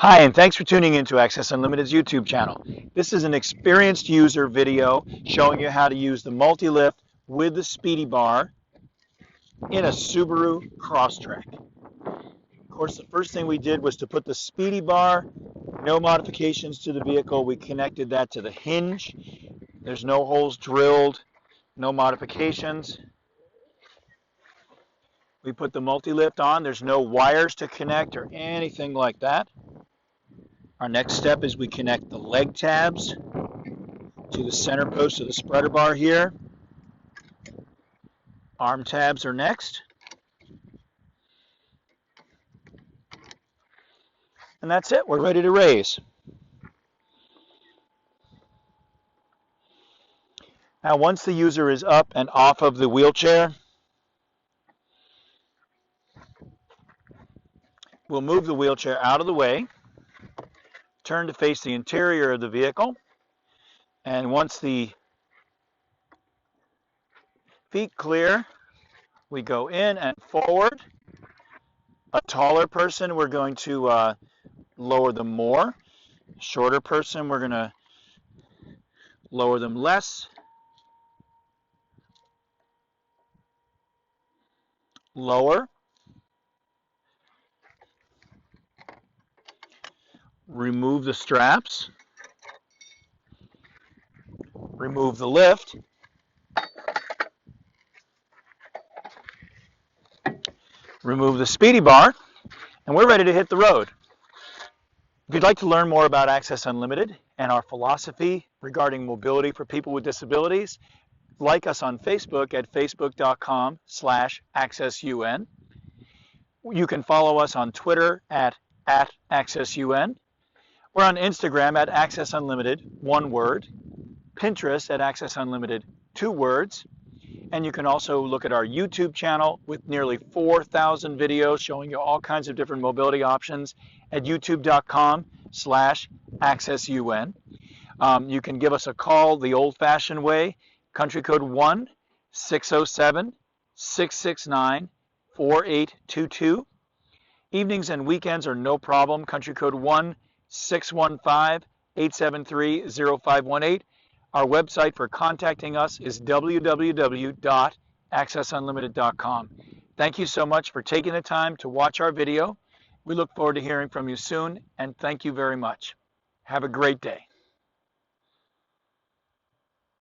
Hi, and thanks for tuning into Access Unlimited's YouTube channel. This is an experienced user video showing you how to use the multi-lift with the speedy bar in a Subaru Crosstrek. Of course, the first thing we did was to put the speedy bar, no modifications to the vehicle. We connected that to the hinge. There's no holes drilled, no modifications. We put the multi-lift on. There's no wires to connect or anything like that. Our next step is we connect the leg tabs to the center post of the spreader bar here. Arm tabs are next. And that's it. We're ready to raise. Now, once the user is up and off of the wheelchair, we'll move the wheelchair out of the way, turn to face the interior of the vehicle, and once the feet clear, we go in and forward. A taller person, we're going to lower them more. Shorter person, we're going to lower them less. Lower. Remove the straps. Remove the lift. Remove the speedy bar, and we're ready to hit the road. If you'd like to learn more about Access Unlimited and our philosophy regarding mobility for people with disabilities, like us on Facebook at facebook.com/accessun. You can follow us on Twitter at @accessun. We're on Instagram at Access Unlimited, one word. Pinterest at Access Unlimited, 2 words. And you can also look at our YouTube channel with nearly 4,000 videos showing you all kinds of different mobility options at youtube.com/accessun. You can give us a call the old-fashioned way, country code 1-607-669-4822. Evenings and weekends are no problem, country code 1-615-873-0518. Our website for contacting us is www.accessunlimited.com. Thank you so much for taking the time to watch our video. We look forward to hearing from you soon, and thank you very much. Have a great day.